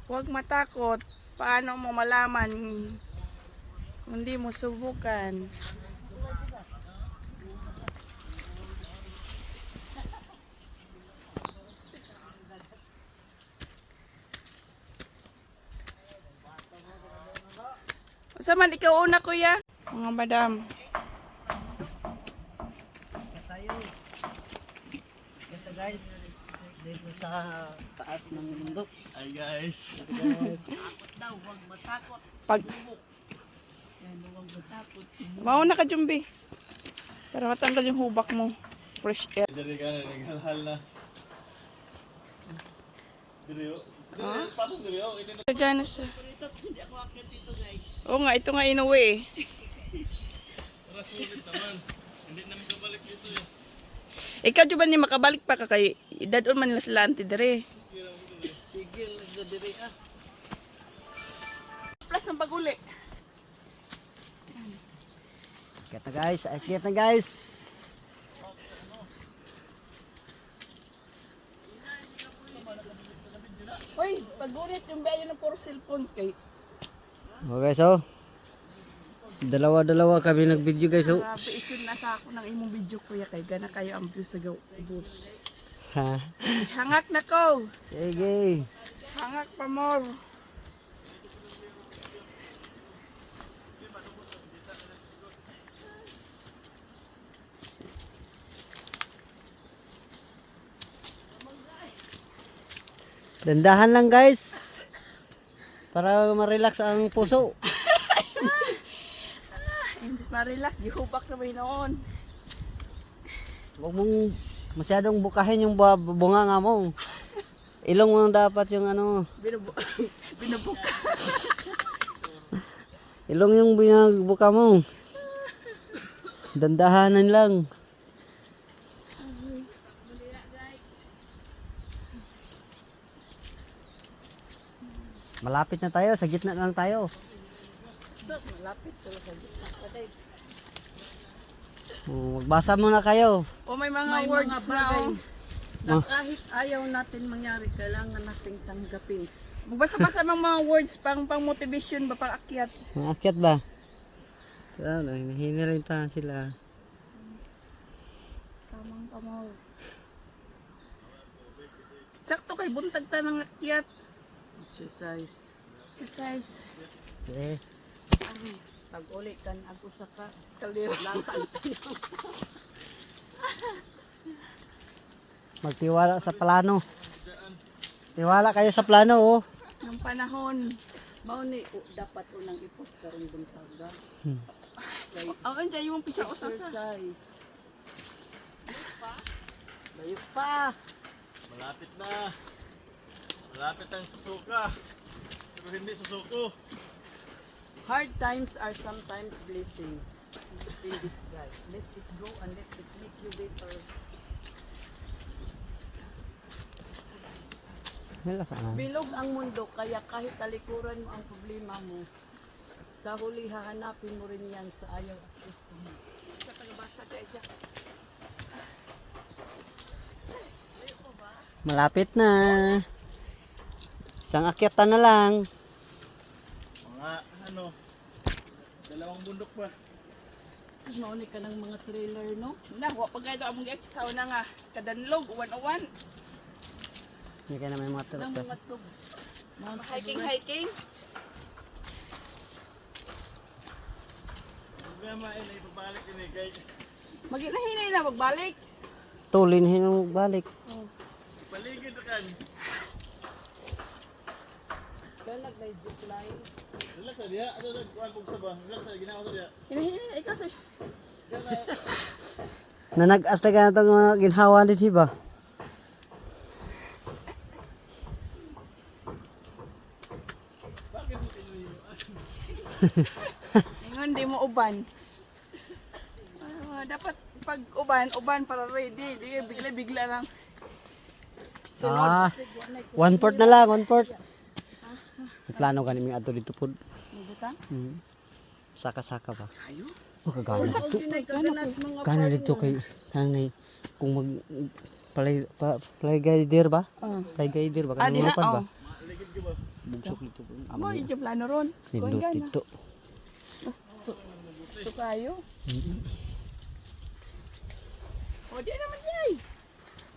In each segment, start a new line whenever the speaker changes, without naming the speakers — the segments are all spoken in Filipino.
Huwag matakot. Paano mo malaman kung hindi mo subukan? Sa man ikaw una kuya? Mga madam.
Tayo. Ito guys, dito sa taas ng bundok.
Ay guys.
Takot daw, huwag matakot.
Pag
Huwag matakot.
mauna ka Jumbi. Para matanggal yung hubak mo. Fresh air.
Dari ka na, naghalhal na. Diri o. Patong diri o.
Gagana siya.
Ito, hindi ako akit dito guys.
Oo nga, ito nga inuwi eh.
Para sulit naman. Hindi naman kabalik dito eh.
Ikaw Juban ni makabalik pa ka kay dadon man nila sila auntie dere.
Sigil, nagdadiri ah.
Plus ang paguli.
Akit na guys, akit na guys.
Hoy, pagunit yung bayo ng puro cellphone kay.
Okay, so dalawa-dalawa kami nag-video guys. So,
Grabe, isun na sa ako ng imong video kuya kay gana kayo ang views sa bus.
ha.
Hangak na ko.
Sige.
Hangak pa more.
Dandahan lang guys. Para ma-relax ang puso.
Hindi ma-relax, gihubak na may noon.
Huwag mong masyadong bukahin yung bunganga mo. Ilong mo dapat yung ano.
Binubuka.
Ilong yung binabuka mo. Dandahanan lang. Malapit na tayo, sa gitna lang tayo.
Malapit talaga sa gitna pa day.
Magbasa muna kayo.
O may mga words na oh.
Na
Kahit ayaw natin mangyari, kailangan nating tanggapin. Magbasa-basa mga words pang motivation ba, pang akyat.
Maakyat ba? Ano, hinihilintahan sila.
Tamang tamaw. Sakto kay buntag ta ng akyat.
Exercise.
Exercise.
Eh,
Pag uli kan ako sa kalira.
magtiwala sa plano. Tiwala kayo sa plano, oh.
Ng panahon.
Mao ni dapat unang i-post karon buntaga.
Ang andiyan yung picture ko sa
Exercise. Layo pa.
Malapit na. Malapit ang susuka. Pero hindi susuko.
Hard times are sometimes blessings in disguise. Let it go and let it make you better. Bilog ang mundo, kaya kahit talikuran mo ang problema mo, sa huli hahanapin mo rin yan sa ayaw at gusto mo.
Sa tagabasa kay Jack.
Malapit na. Isang akyatan na lang.
Mga ano. Dalawang bundok pa.
Sus, mauni ka ng mga trailer, no?
Na, wa pa gayto among gi sa una nga kadanlog 101.
Hindi ka naman mga
Nang
trailer.
mga tug. Hiking.
Problema ay naipabalik ini kay
Maginahinay na magbalik.
Tulin hinong balik.
paligid kan.
Dalag na zipline.
Relax sa diha. Ano nagkuhan pug sa ba? Relax sa ginawa sa diha.
Hinahinay ikaw say.
Nanagas na ka na itong mga ginhawa din, ba?
Bakit mo tinuloy?
Ingon di mo uban. Dapat pag uban para ready. Di bigla-bigla lang.
Ah, 1/4 na lang, 1/4. May plano ka namin ato dito po.
Butang?
Saka-saka ba?
Ayo.
Oh, kagana dito.
Mga
Gana dito kay kanang kung mag play guider ba? Play guider ba? Kanang
diha,
mapad ba?
oh.
Paligid ka ba?
Bugsok dito po.
Amo, yung plano ron.
Nindot
Kuhan
dito.
Gusto kayo. O, di naman yay.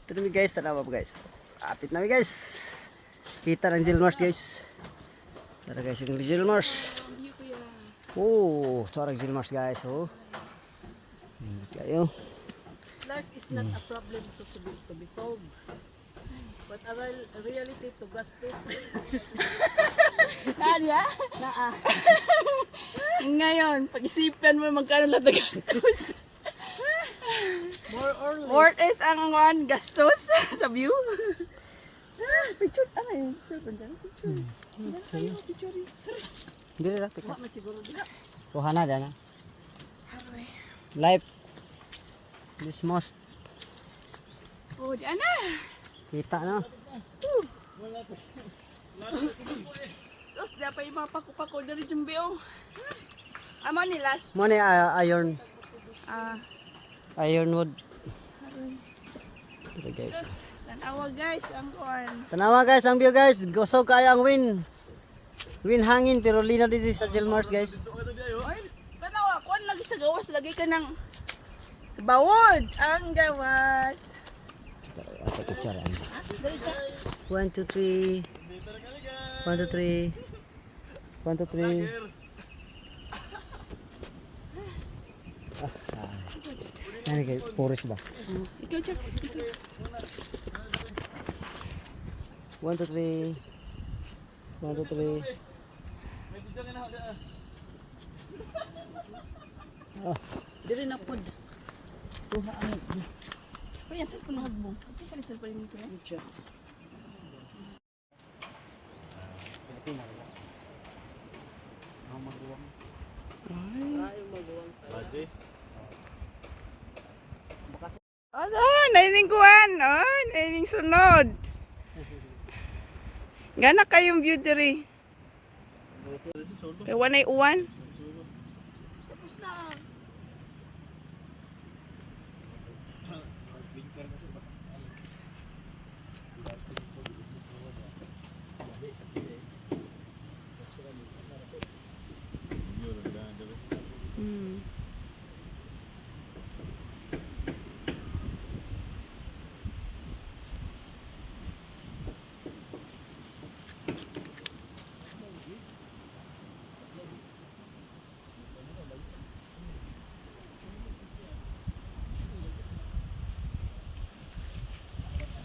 Ito na guys, tanawa po guys. Apit na guys. Kita ng Gilmars guys. Tara guys, yung Gilmars. Oh, ito ang Gilmars guys. Oh. Kayo.
Life is not a problem to be solved. But a reality to gastos.
Kanya?
Naa.
Ngayon, pag-isipan mo magkano lang na gastos.
More or less.
Worth it ang gastos sa view. Picture, ano yung cellphone dyan? Picture. Dala kayo, picture.
Hindi na lapit.
Wa man siguro dila.
Kuha na dana. Life. This most.
O, di ana.
Kita na.
Sos, dapat yung mga pako-pako dari jumbi oh. Amo ni last.
Mo ni iron. Ironwood. Tara guys.
Sos, tanawa guys, ang kuan.
Tanawa guys, ang view guys. Gusto kaya ang win. Win hangin pero linaw dito sa Gilmars guys.
Ay, tanawa, kuan lagi sa gawas, lagi ka ng bawod. Ang gawas.
Ate picture.
Dali ka.
1 2 3. 1 2 3. 1 2 3. Ano kay Forest ba?
Ikaw, check.
1 2 3. 1 2 3.
Diri na pod. Tuha ang
Uy, ang cellphone mo. Okay, sa cellphone mo ko yan.
picture.
Ano, naining kuhan. Oh, naining sunod. Gana kayong view diri. Kaya wanay uwan. Tapos na. Hmm.